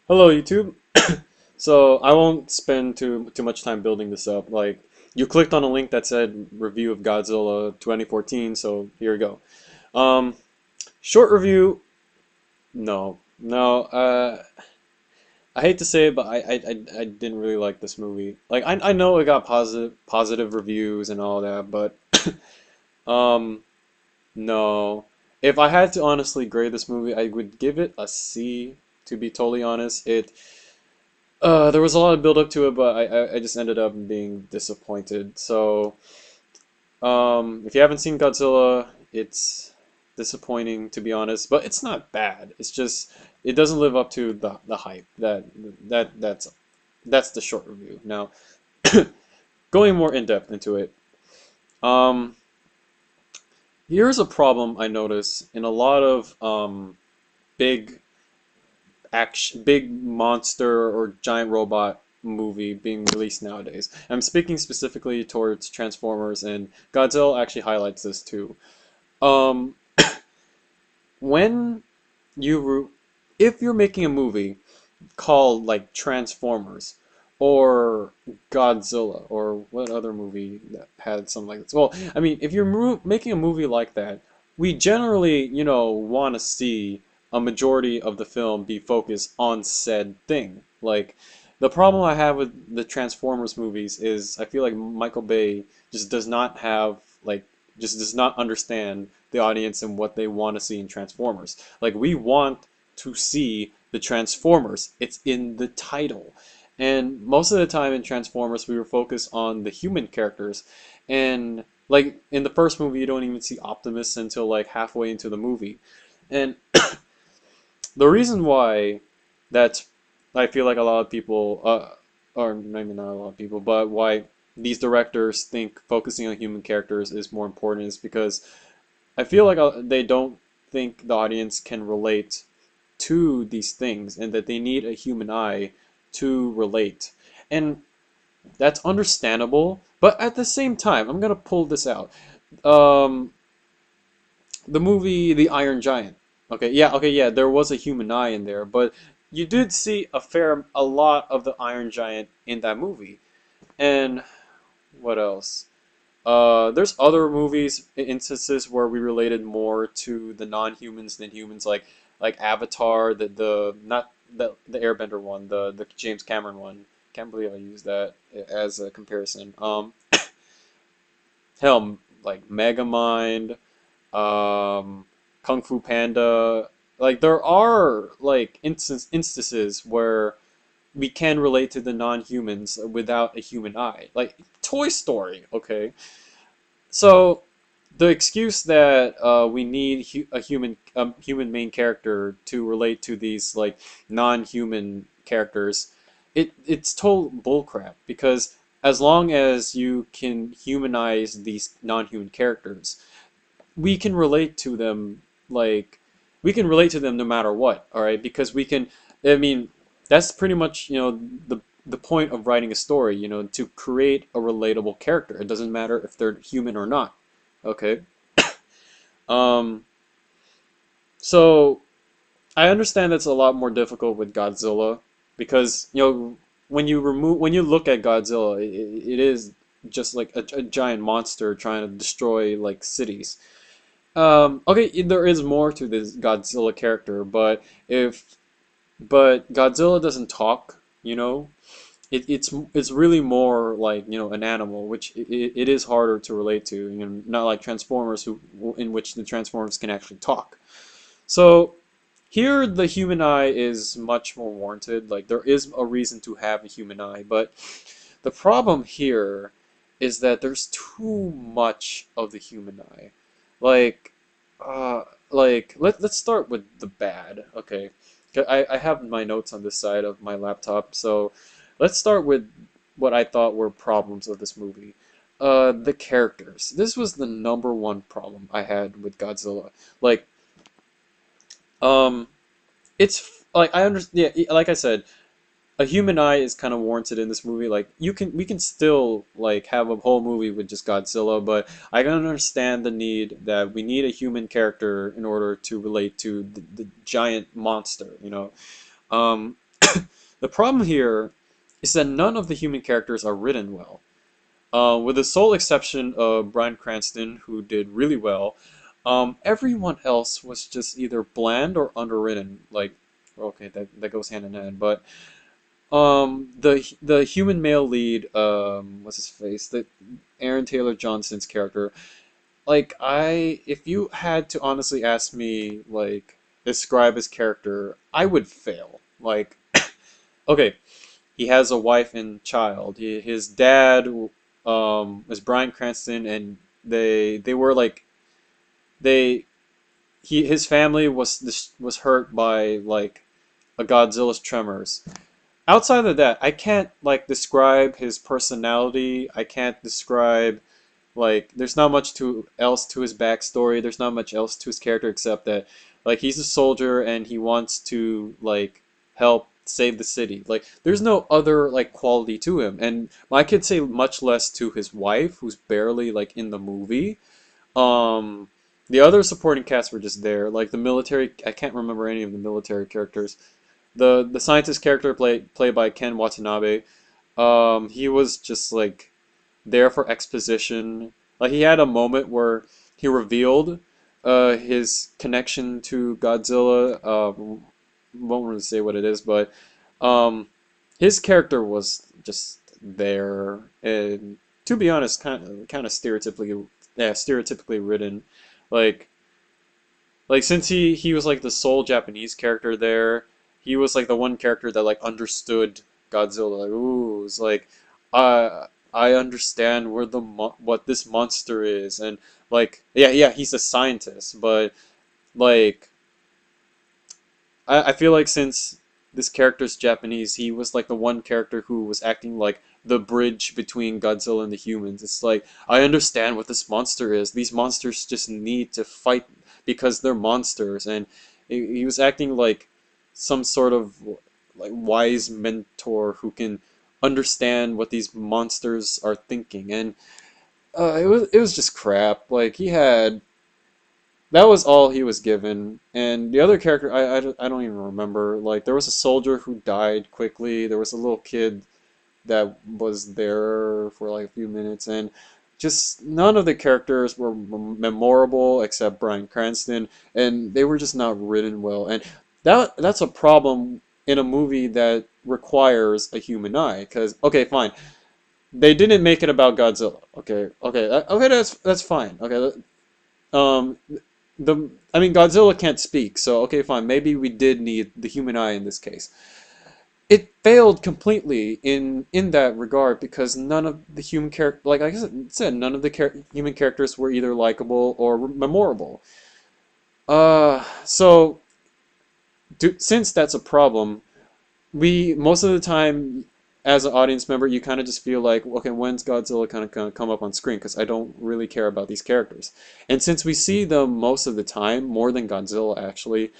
Hello, YouTube. So I won't spend too much time building this up. Like you clicked on a link that said review of Godzilla 2014, so here we go. Um, Short review. No, no. I hate to say it, but I didn't really like this movie. Like I know it got positive reviews and all that, but um, no. If I had to honestly grade this movie, I would give it a C. To be totally honest, there was a lot of build up to it, but I just ended up being disappointed. So, if you haven't seen Godzilla, it's disappointing to be honest, but it's not bad. It's just it doesn't live up to the hype. That's the short review. Now, going more in depth into it, um, here's a problem I notice in a lot of big big monster or giant robot movie being released nowadays. I'm speaking specifically towards Transformers, and Godzilla actually highlights this too. Um, when you, if you're making a movie called like Transformers or Godzilla or what other movie that had something like this? Well, I mean, if you're making a movie like that, we generally, want to see a majority of the film be focused on said thing. Like the problem I have with the Transformers movies is I feel like Michael Bay just does not have like just does not understand the audience and what they want to see in Transformers. Like we want to see the Transformers. It's in the title. And most of the time in Transformers, we were focused on the human characters. And like in the first movie, you don't even see Optimus until like halfway into the movie. And the reason why that's, I feel like a lot of people, or maybe not a lot of people, but why these directors think focusing on human characters is more important is because I feel like they don't think the audience can relate to these things and that they need a human eye to relate. And that's understandable, but at the same time, I'm gonna pull this out. Um, the movie The Iron Giant. Okay, yeah, there was a human eye in there, but you did see a lot of the Iron Giant in that movie. And what else? There's other movies, instances where we related more to the non-humans than humans, like Avatar, the not the Airbender one, the James Cameron one. Can't believe I used that as a comparison. Hell, like Megamind, um, Kung Fu Panda. Like there are like instances where we can relate to the non-humans without a human eye. Like Toy Story, okay? So the excuse that we need a human main character to relate to these like non-human characters, it's total bullcrap because as long as you can humanize these non-human characters, we can relate to them like we can relate to them no matter what, all right? Because we can, I mean, that's pretty much, the point of writing a story, to create a relatable character. It doesn't matter if they're human or not. Okay? Um so I understand that's a lot more difficult with Godzilla because, when you look at Godzilla, it is just like a giant monster trying to destroy like cities. Okay, there is more to this Godzilla character, but Godzilla doesn't talk, it's really more like, an animal, which it is harder to relate to, not like Transformers in which the Transformers can actually talk. So here the human eye is much more warranted. Like there is a reason to have a human eye, but the problem here is that there's too much of the human eye. Like, uh, let's start with the bad. Okay, I have my notes on this side of my laptop, so let's start with what I thought were problems of this movie. The characters. This was the number one problem I had with Godzilla. Like, um, it's like I understand. Yeah, like I said, a human eye is kind of warranted in this movie. Like we can still like have a whole movie with just Godzilla, but I can understand the need that we need a human character in order to relate to the giant monster. The problem here is that none of the human characters are written well. With the sole exception of Bryan Cranston, who did really well, everyone else was just either bland or underwritten. Like, okay, that goes hand in hand. But the human male lead, what's his face? The Aaron Taylor Johnson's character. Like, if you had to honestly ask me, like, describe his character, I would fail. Like, okay, he has a wife and child. His dad was Bryan Cranston, and they were like they his family was hurt by like a Godzilla's tremors. Outside of that, I can't like describe his personality. I can't describe like there's not much to else to his backstory. There's not much else to his character except that like he's a soldier and he wants to like help save the city. Like there's no other like quality to him. And I could say much less to his wife, who's barely like in the movie. Um the other supporting cast were just there. Like the military, I can't remember any of the military characters. The scientist character played by Ken Watanabe. He was just like there for exposition. Like he had a moment where he revealed his connection to Godzilla. Won't really say what it is, but um, his character was just there, and to be honest, kind of stereotypically, yeah, stereotypically written. Like since he was like the sole Japanese character there, he was like the one character that like understood Godzilla. Like, ooh, it's like I understand where what this monster is, and like yeah, he's a scientist, but like I feel like since this character's Japanese, he was like the one character who was acting like the bridge between Godzilla and the humans. It's like, I understand what this monster is. These monsters just need to fight because they're monsters. And he was acting like some sort of like wise mentor who can understand what these monsters are thinking. And it was just crap. Like he had that was all he was given. And the other character, I don't even remember. Like, there was a soldier who died quickly. There was a little kid that was there for like a few minutes. And just none of the characters were memorable except Bryan Cranston. And they were just not written well. And that's a problem in a movie that requires a human eye. Because, okay, fine. They didn't make it about Godzilla. Okay, that's fine. Okay, um, I mean Godzilla can't speak, so okay, fine. Maybe we did need the human eye in this case. It failed completely in that regard because none of the human character, like I said, none of the human characters were either likable or memorable. So since that's a problem, we most of the time as an audience member you kind of just feel like okay, when's Godzilla kind of gonna come up on screen because I don't really care about these characters, and since we see them most of the time more than Godzilla actually,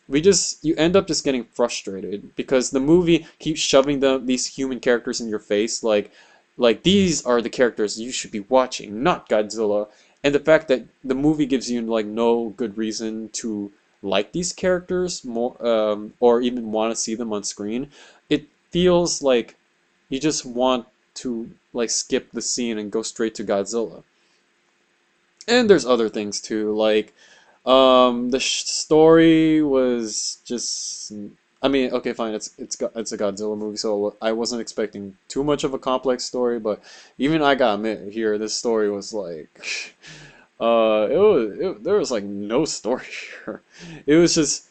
we just you end up just getting frustrated because the movie keeps shoving these human characters in your face like these are the characters you should be watching, not Godzilla. And the fact that the movie gives you like no good reason to like these characters more or even want to see them on screen, it feels like you just want to like skip the scene and go straight to Godzilla. And there's other things too, like the story was just. I mean, okay, fine. It's a Godzilla movie, so I wasn't expecting too much of a complex story. But even I gotta admit, here this story was like, there was like no story here. It was just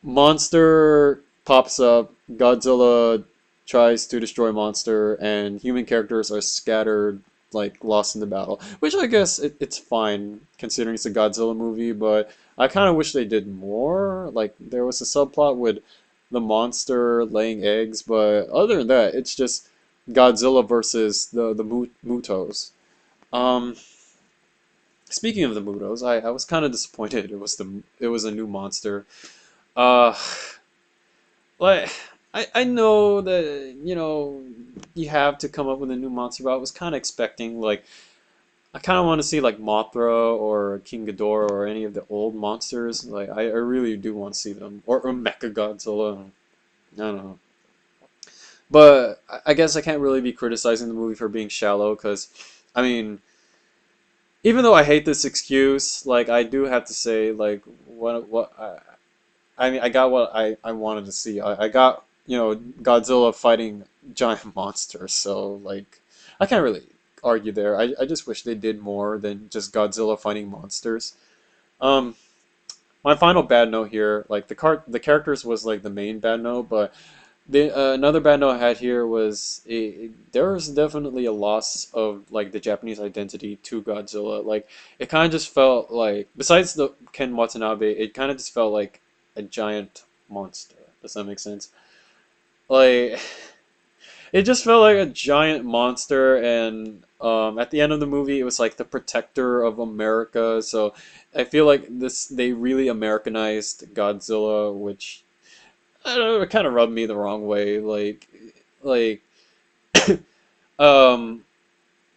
monster pops up, Godzilla tries to destroy monster, and human characters are scattered, like lost in the battle. Which I guess it's fine considering it's a Godzilla movie, but I kind of wish they did more. Like there was a subplot with the monster laying eggs, but other than that, it's just Godzilla versus the Mutos. Um, Speaking of the Mutos, I was kind of disappointed. It was a new monster. Uh, like I know that you have to come up with a new monster, but I was kind of expecting like I kind of want to see like Mothra or King Ghidorah or any of the old monsters. Like I really do want to see them or Mecha Godzilla. I don't know. But I guess I can't really be criticizing the movie for being shallow because, I mean, even though I hate this excuse, like I do have to say, like what I mean, I got what I wanted to see. I got, Godzilla fighting giant monsters, so like I can't really argue there. I just wish they did more than just Godzilla fighting monsters. Um, my final bad note here, like the characters was like the main bad note, but another bad note I had here was there was definitely a loss of like the Japanese identity to Godzilla. Like it kind of just felt like, besides the Ken Watanabe, it kind of just felt like a giant monster. Does that make sense? Like it just felt like a giant monster, and at the end of the movie, it was like the protector of America. So I feel like this they really Americanized Godzilla, which I don't know, it kind of rubbed me the wrong way. Like, um,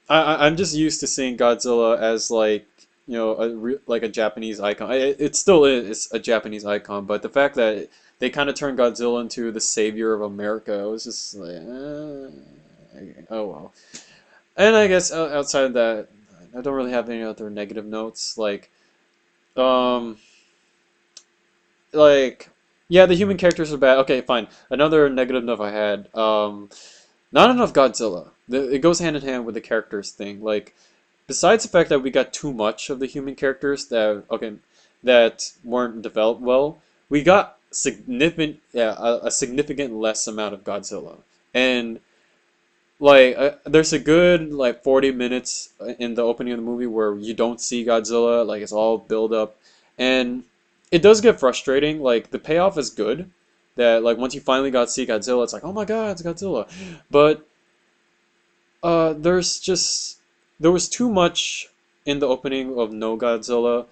I'm just used to seeing Godzilla as like, like a Japanese icon. It still is a Japanese icon, but the fact that they kind of turned Godzilla into the savior of America, it was just like, oh well. And I guess outside of that, I don't really have any other negative notes. Um, like, yeah, the human characters are bad. Okay, fine. Another negative note I had. Not enough Godzilla. It goes hand in hand with the characters thing. Like, besides the fact that we got too much of the human characters that weren't developed well, we got a significant less amount of Godzilla. And like there's a good like 40 minutes in the opening of the movie where you don't see Godzilla, like it's all build up, and it does get frustrating. Like the payoff is good, that like once you finally got to see Godzilla, it's like, oh my god, it's Godzilla. But there's just there was too much in the opening of No Godzilla,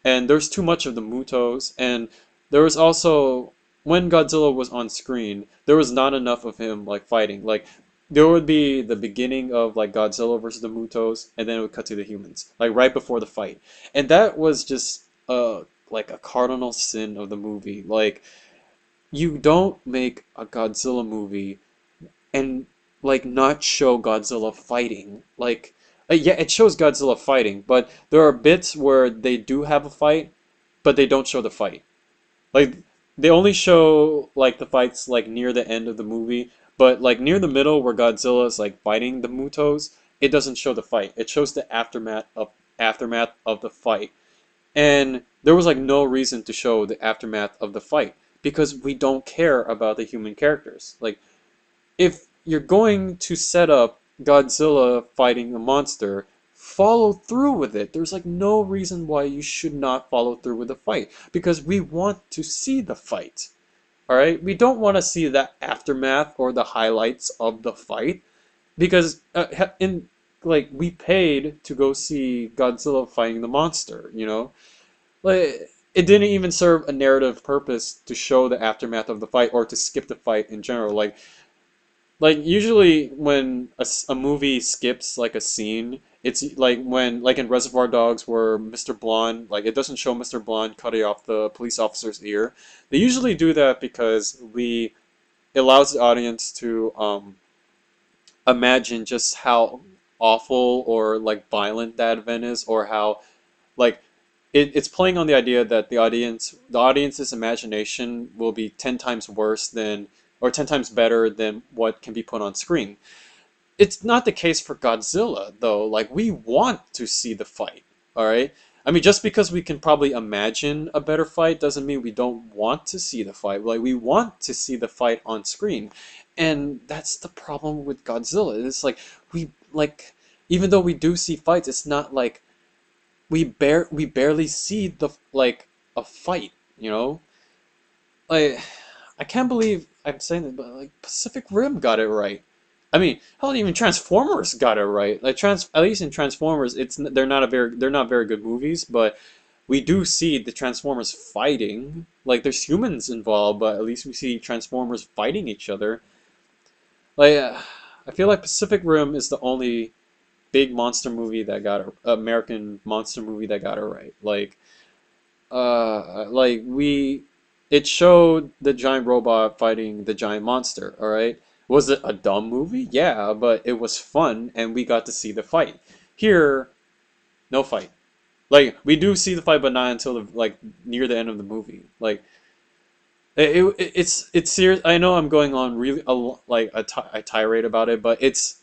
and there's too much of the Mutos, and there was also when Godzilla was on screen, there was not enough of him like fighting. Like there would be the beginning of like Godzilla versus the Mutos, and then it would cut to the humans, like right before the fight, and that was just like a cardinal sin of the movie. Like you don't make a Godzilla movie and like not show Godzilla fighting. Like, yeah, it shows Godzilla fighting, but there are bits where they do have a fight, but they don't show the fight. Like, they only show like the fights like near the end of the movie, but like near the middle where Godzilla is like fighting the Mutos, it doesn't show the fight. It shows the aftermath of the fight. And there was like no reason to show the aftermath of the fight because we don't care about the human characters. Like if you're going to set up Godzilla fighting a monster, follow through with it. There's like no reason why you should not follow through with the fight because we want to see the fight. All right? We don't want to see the aftermath or the highlights of the fight because in like we paid to go see Godzilla fighting the monster, you know? Like it didn't even serve a narrative purpose to show the aftermath of the fight or to skip the fight in general. Like usually when a movie skips like a scene, it's like when like in Reservoir Dogs where Mr. Blonde like it doesn't show Mr. Blonde cutting off the police officer's ear. They usually do that because we it allows the audience to imagine just how awful or like violent that event is, or how like it's playing on the idea that the audience's imagination will be 10 times worse than or 10 times better than what can be put on screen. It's not the case for Godzilla though. Like we want to see the fight, all right? I mean just because we can probably imagine a better fight doesn't mean we don't want to see the fight. Like we want to see the fight on screen. And that's the problem with Godzilla. It's like we like even though we do see fights, it's not like we barely see the like a fight, you know? Like I can't believe I'm saying that, but like Pacific Rim got it right. I mean, hell, even Transformers got it right. Like at least in Transformers, they're not very good movies, but we do see the Transformers fighting. Like there's humans involved, but at least we see Transformers fighting each other. Like I feel like Pacific Rim is the only big monster movie that got American monster movie that got it right. Like we it showed the giant robot fighting the giant monster, all right? Was it a dumb movie? Yeah, but it was fun and we got to see the fight. Here, no fight. Like we do see the fight, but not until the like near the end of the movie. Like it's serious. I know I'm going on really like a tirade about it, but it's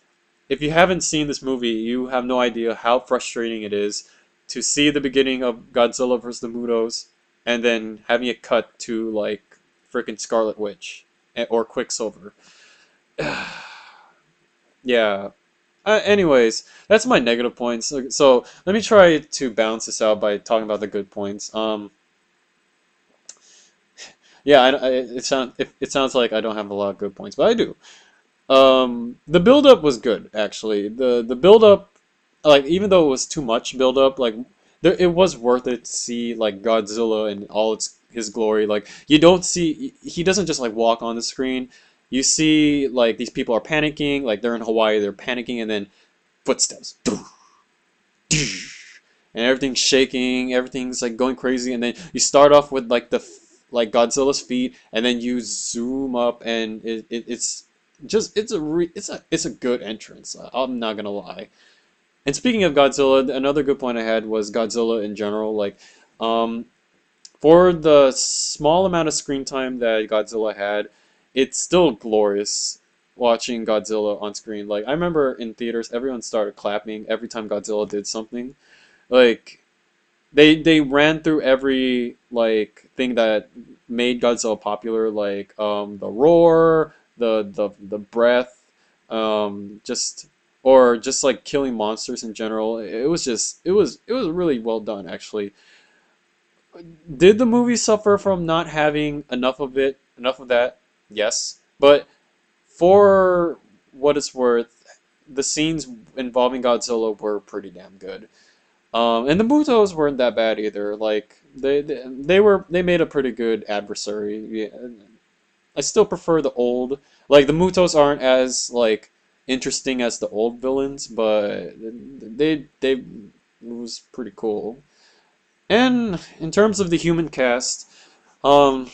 if you haven't seen this movie, you have no idea how frustrating it is to see the beginning of Godzilla vs. the Mutos and then having it cut to like freaking Scarlet Witch or Quicksilver. Yeah. Anyways, that's my negative points. So let me try to balance this out by talking about the good points. Yeah, it sounds like I don't have a lot of good points, but I do. The build up was good actually. The build up, like even though it was too much build up, like it was worth it to see like Godzilla in all its his glory. Like you don't see he doesn't just like walk on the screen. You see like these people are panicking, like they're in Hawaii, they're panicking, and then footsteps, and everything's shaking, everything's like going crazy, and then you start off with like like Godzilla's feet, and then you zoom up, and it's just it's a good entrance. I'm not gonna lie. And speaking of Godzilla, another good point I had was Godzilla in general. Like, um, for the small amount of screen time that Godzilla had, it's still glorious watching Godzilla on screen. Like, I remember in theaters, everyone started clapping every time Godzilla did something. Like, they ran through every like thing that made Godzilla popular, like the roar, the breath, just or just like killing monsters in general. It was just it was really well done actually. Did the movie suffer from not having enough of that? Yes, but for what it's worth, the scenes involving Godzilla were pretty damn good. And the Mutos weren't that bad either. Like they made a pretty good adversary. Yeah. I still prefer the old. Like the Mutos aren't as like interesting as the old villains, but they it was pretty cool. And in terms of the human cast, um,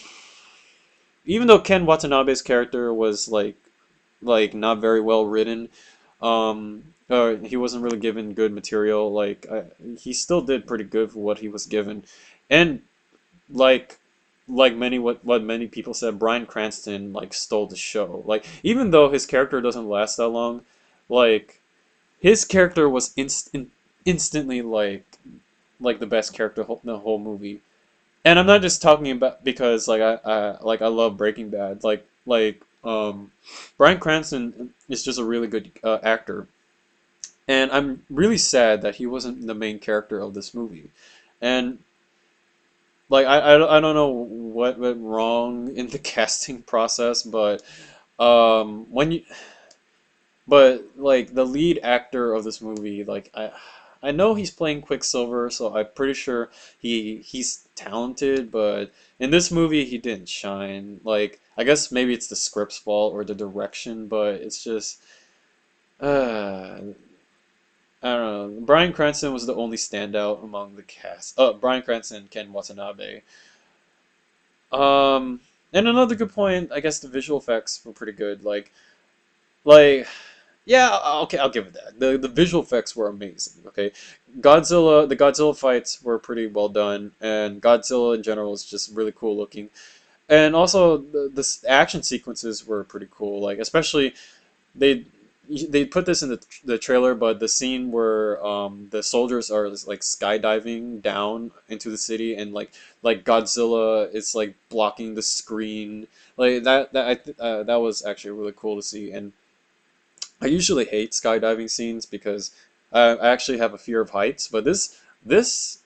even though Ken Watanabe's character was like not very well written. He wasn't really given good material. Like he still did pretty good for what he was given, and like like many what many people said, Bryan Cranston like stole the show. Like even though his character doesn't last that long, like his character was instantly like the best character in the whole movie. And I'm not just talking about because like I love Breaking Bad. Bryan Cranston is just a really good actor, and I'm really sad that he wasn't the main character of this movie. And like I don't know what went wrong in the casting process, but when you but like the lead actor of this movie, like I know he's playing Quicksilver, so I'm pretty sure he's talented, but in this movie he didn't shine. Like I guess maybe it's the script's fault or the direction, but it's just I don't know. Bryan Cranston was the only standout among the cast. Bryan Cranston and Ken Watanabe. Um, and another good point, I guess the visual effects were pretty good. Like yeah, okay, I'll give it that. The visual effects were amazing. Okay, the Godzilla fights were pretty well done, and Godzilla in general is just really cool looking. And also the action sequences were pretty cool. Like especially they they put this in the trailer, but the scene where the soldiers are like skydiving down into the city, and like Godzilla is like blocking the screen, like that was actually really cool to see. And I usually hate skydiving scenes because I actually have a fear of heights, but this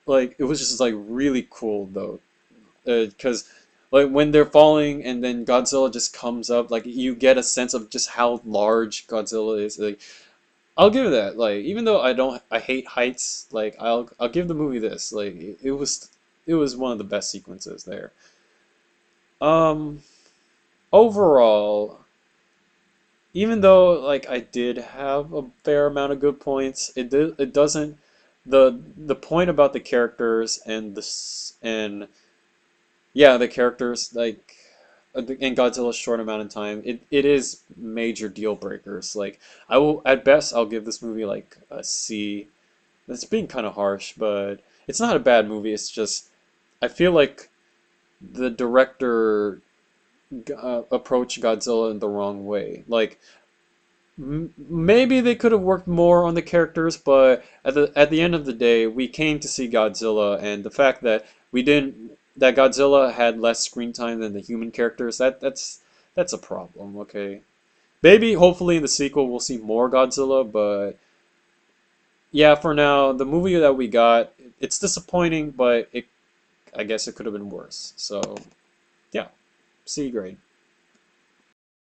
like it was just like really cool though, because like when they're falling and then Godzilla just comes up, like you get a sense of just how large Godzilla is. Like I'll give it that. Like even though I hate heights, like I'll give the movie this. Like it was one of the best sequences there. Um, Overall, even though like I did have a fair amount of good points, it doesn't the point about the characters and yeah, the characters like in Godzilla's short amount of time, it is major deal breakers. Like I will at best I'll give this movie like a C. That's being kind of harsh, but it's not a bad movie. It's just I feel like the director approached Godzilla in the wrong way. Like maybe they could have worked more on the characters, but at the end of the day, we came to see Godzilla, and the fact that we didn't that Godzilla had less screen time than the human characters, that's a problem, okay? Maybe hopefully in the sequel we'll see more Godzilla, but yeah, for now, the movie that we got, it's disappointing, but I guess it could have been worse. So, yeah, C grade.